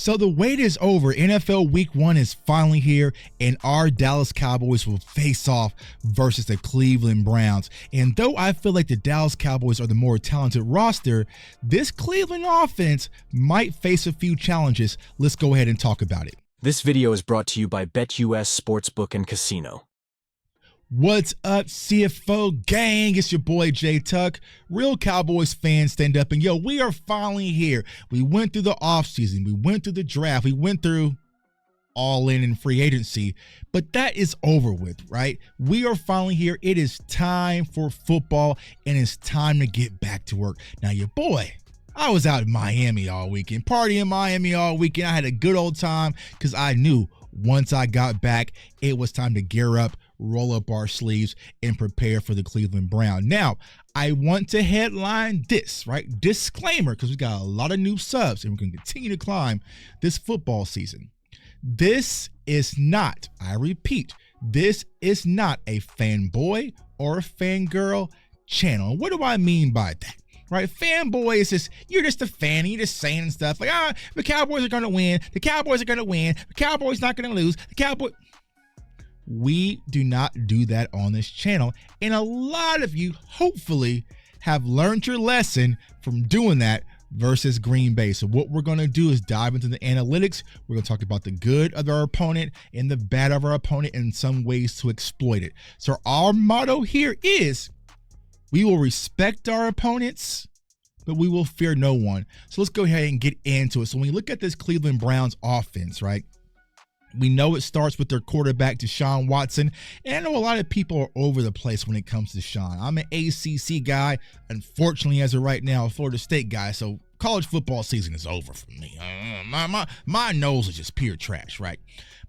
So the wait is over. NFL Week 1 is finally here, and our Dallas Cowboys will face off versus the Cleveland Browns. And though I feel like the Dallas Cowboys are the more talented roster, this Cleveland offense might face a few challenges. Let's go ahead and talk about it. This video is brought to you by BetUS Sportsbook and Casino. What's up, CFO gang? It's your boy J Tuck. Real Cowboys fans, stand up. And we are finally here. We went through the offseason. We went through the draft. We went through all in and free agency. But that is over with, right? We are finally here. It is time for football, and it's time to get back to work. Now, your boy, I was out in Miami all weekend, partying in Miami all weekend. I had a good old time because I knew once I got back, it was time to gear up, roll up our sleeves, and prepare for the Cleveland Browns. Now, I want to headline this, right? Disclaimer, because we got a lot of new subs, and we're going to continue to climb this football season. This is not, I repeat, this is not a fanboy or a fangirl channel. And what do I mean by that? Right, fanboy is just, you're just a fan, you're just saying stuff like, the Cowboys are going to win, the Cowboys are going to win, the Cowboys not going to lose, the Cowboys. We do not do that on this channel, and a lot of you hopefully have learned your lesson from doing that versus Green Bay. So what we're going to do is dive into the analytics. We're going to talk about the good of our opponent and the bad of our opponent and some ways to exploit it. So our motto here is, we will respect our opponents, but we will fear no one. So let's go ahead and get into it. So when you look at this Cleveland Browns offense, right, we know it starts with their quarterback, Deshaun Watson. And I know a lot of people are over the place when it comes to Deshaun. I'm an ACC guy. Unfortunately, as of right now, a Florida State guy. So college football season is over for me. My nose is just pure trash, right?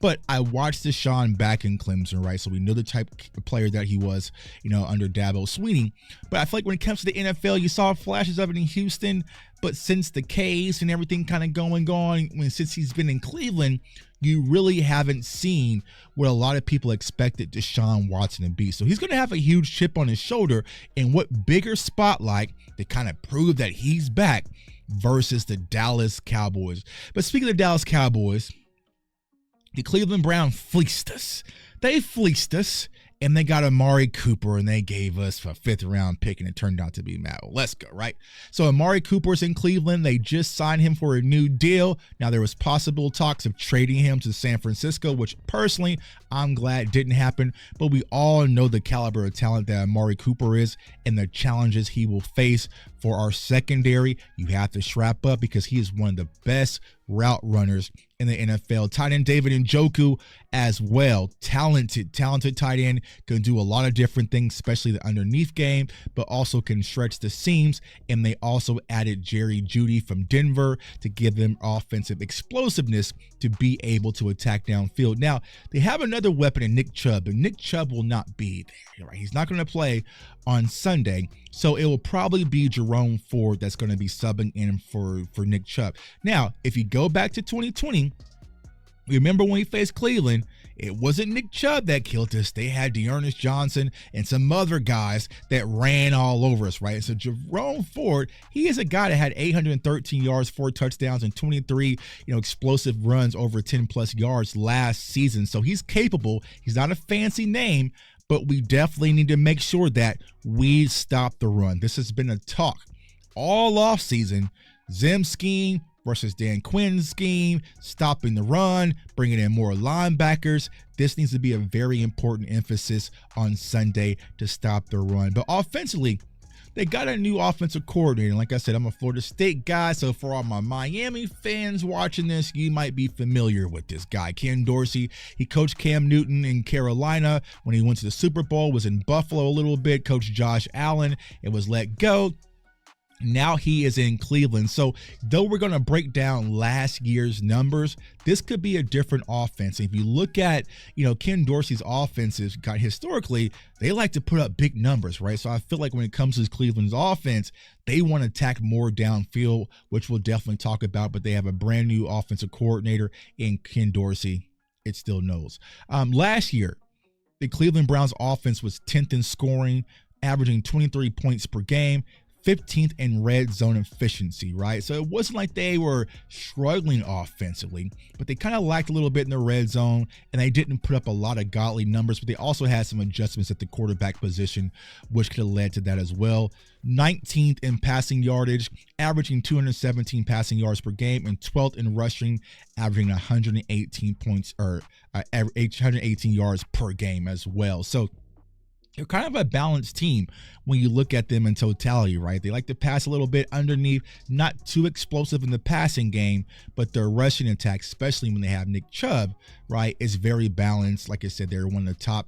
But I watched Deshaun back in Clemson, right? So we know the type of player that he was, under Dabo Swinney. But I feel like when it comes to the NFL, you saw flashes of it in Houston. But since the case and everything kind of going on, since he's been in Cleveland, you really haven't seen what a lot of people expected Deshaun Watson to be. So he's going to have a huge chip on his shoulder. And what bigger spotlight to kind of prove that he's back versus the Dallas Cowboys. But speaking of the Dallas Cowboys, the Cleveland Browns fleeced us. They fleeced us, and they got Amari Cooper, and they gave us a fifth-round pick, and it turned out to be Matt Oleska, right? So Amari Cooper's in Cleveland. They just signed him for a new deal. Now, there was possible talks of trading him to San Francisco, which personally, I'm glad didn't happen. But we all know the caliber of talent that Amari Cooper is and the challenges he will face for our secondary. You have to strap up because he is one of the best route runners in the NFL. Tight end David Njoku as well. Talented tight end. Can do a lot of different things, especially the underneath game, but also can stretch the seams. And they also added Jerry Jeudy from Denver to give them offensive explosiveness to be able to attack downfield. Now, they have another weapon in Nick Chubb, and Nick Chubb will not be there. Right? He's not going to play on Sunday, so it will probably be Jerome Ford that's going to be subbing in for Nick Chubb. Now, if you go back to 2020, remember when we faced Cleveland, it wasn't Nick Chubb that killed us. They had Dearness Johnson and some other guys that ran all over us, right? So Jerome Ford, he is a guy that had 813 yards, 4 touchdowns, and 23, explosive runs over 10 plus yards last season. So he's capable. He's not a fancy name, but we definitely need to make sure that we stop the run. This has been a talk all offseason. Zim scheme versus Dan Quinn's scheme, stopping the run, bringing in more linebackers. This needs to be a very important emphasis on Sunday to stop the run. But offensively, they got a new offensive coordinator. Like I said, I'm a Florida State guy, so for all my Miami fans watching this, you might be familiar with this guy, Ken Dorsey. He coached Cam Newton in Carolina when he went to the Super Bowl, was in Buffalo a little bit, coached Josh Allen and was let go. Now he is in Cleveland. So though we're going to break down last year's numbers, this could be a different offense. If you look at, Ken Dorsey's offenses, historically, they like to put up big numbers, right? So I feel like when it comes to Cleveland's offense, they want to attack more downfield, which we'll definitely talk about, but they have a brand new offensive coordinator in Ken Dorsey. It still knows. Last year, the Cleveland Browns offense was 10th in scoring, averaging 23 points per game. 15th in red zone efficiency, right? So it wasn't like they were struggling offensively, but they kind of lacked a little bit in the red zone, and they didn't put up a lot of godly numbers, but they also had some adjustments at the quarterback position, which could have led to that as well. 19th in passing yardage, averaging 217 passing yards per game, and 12th in rushing, averaging 118 points or 118 yards per game as well. So they're kind of a balanced team when you look at them in totality, right? They like to pass a little bit underneath, not too explosive in the passing game, but their rushing attack, especially when they have Nick Chubb, right, is very balanced. Like I said, they're one of the top,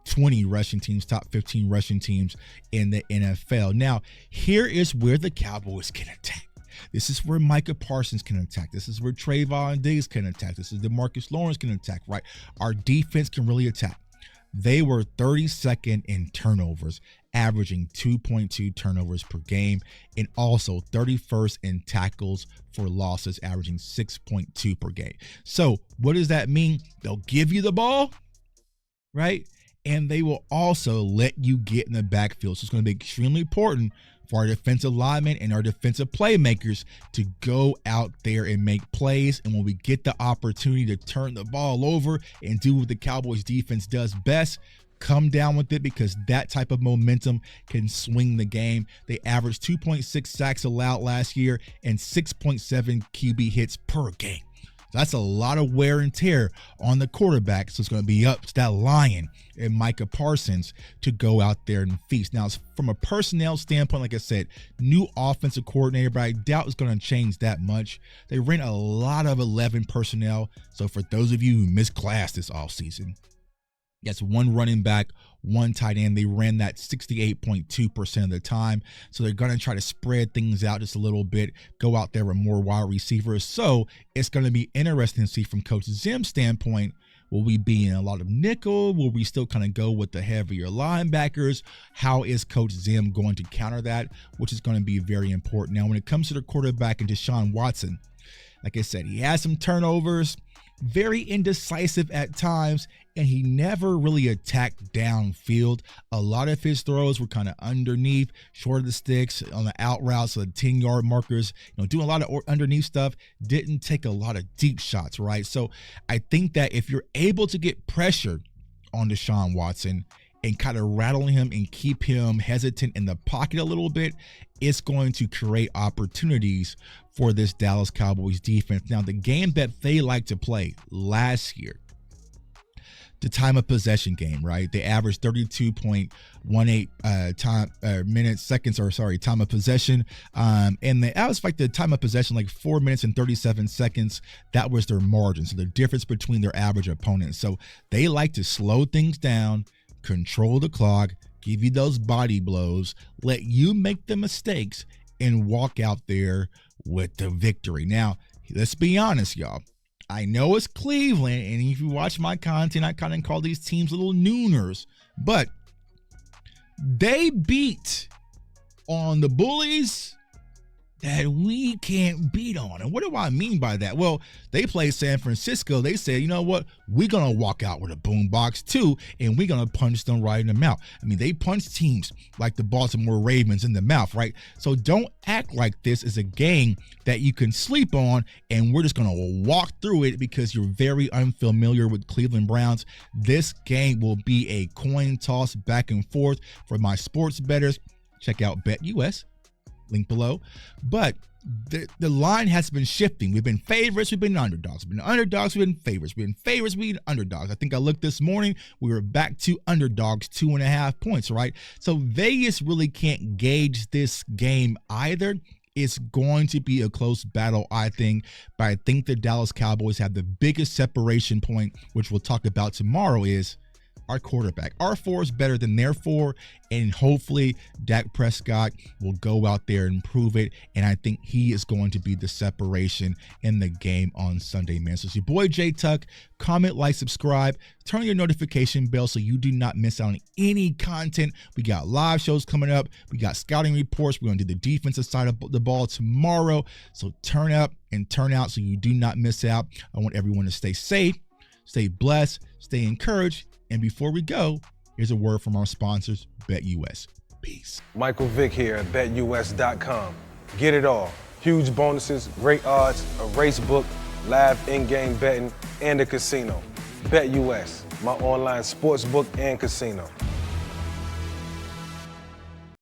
20 rushing teams, top 15 rushing teams in the NFL. Now, here is where the Cowboys can attack. This is where Micah Parsons can attack. This is where Trayvon Diggs can attack. This is DeMarcus Lawrence can attack, right? Our defense can really attack. They were 32nd in turnovers, averaging 2.2 turnovers per game, and also 31st in tackles for losses, averaging 6.2 per game. So what does that mean? They'll give you the ball, right? And they will also let you get in the backfield. So it's going to be extremely important for our defensive linemen and our defensive playmakers to go out there and make plays. And when we get the opportunity to turn the ball over and do what the Cowboys defense does best, come down with it, because that type of momentum can swing the game. They averaged 2.6 sacks allowed last year and 6.7 QB hits per game. That's a lot of wear and tear on the quarterback. So it's going to be up to that lion and Micah Parsons to go out there and feast. Now, from a personnel standpoint, like I said, new offensive coordinator, but I doubt it's going to change that much. They ran a lot of 11 personnel. So for those of you who missed class this offseason, that's one running back, one tight end. They ran that 68.2% of the time. So they're going to try to spread things out just a little bit, go out there with more wide receivers. So it's going to be interesting to see from Coach Zim's standpoint. Will we be in a lot of nickel? Will we still kind of go with the heavier linebackers? How is Coach Zim going to counter that? Which is going to be very important. Now, when it comes to the quarterback and Deshaun Watson, like I said, he has some turnovers, very indecisive at times, and he never really attacked downfield. A lot of his throws were kind of underneath, short of the sticks, on the out routes, so the 10-yard markers, doing a lot of underneath stuff, didn't take a lot of deep shots, right? So I think that if you're able to get pressure on Deshaun Watson and kind of rattle him and keep him hesitant in the pocket a little bit, it's going to create opportunities for this Dallas Cowboys defense. Now, the game that they like to play last year, the time of possession game, right? They averaged 32.18 time of possession. And that was like the time of possession, like 4 minutes and 37 seconds. That was their margin. So the difference between their average opponents. So they like to slow things down, control the clock, give you those body blows, let you make the mistakes, and walk out there with the victory. Now, let's be honest, y'all. I know it's Cleveland, and if you watch my content, I kind of call these teams little nooners, but they beat on the bullies that we can't beat on. And what do I mean by that? Well, they played San Francisco. They said, you know what? We're going to walk out with a boombox too, and we're going to punch them right in the mouth. I mean, they punched teams like the Baltimore Ravens in the mouth, right? So don't act like this is a game that you can sleep on and we're just going to walk through it because you're very unfamiliar with Cleveland Browns. This game will be a coin toss back and forth. For my sports bettors, check out BetUS. Link below. But the line has been shifting. We've been favorites, we've been underdogs. We've been underdogs, we've been favorites. We've been favorites, we've been underdogs. I think I looked this morning, we were back to underdogs, 2.5 points, right? So Vegas really can't gauge this game either. It's going to be a close battle, I think, but I think the Dallas Cowboys have the biggest separation point, which we'll talk about tomorrow, is our quarterback. Our 4 is better than their 4, and hopefully Dak Prescott will go out there and prove it, and I think he is going to be the separation in the game on Sunday, man. So it's your boy J Tuck. Comment, like, subscribe, turn on your notification bell so you do not miss out on any content. We got live shows coming up. We got scouting reports. We're going to do the defensive side of the ball tomorrow, so turn up and turn out so you do not miss out. I want everyone to stay safe, stay blessed, stay encouraged. And before we go, here's a word from our sponsors, BetUS. Peace. Michael Vick here at BetUS.com. Get it all. Huge bonuses, great odds, a race book, live in-game betting, and a casino. BetUS, my online sports book and casino.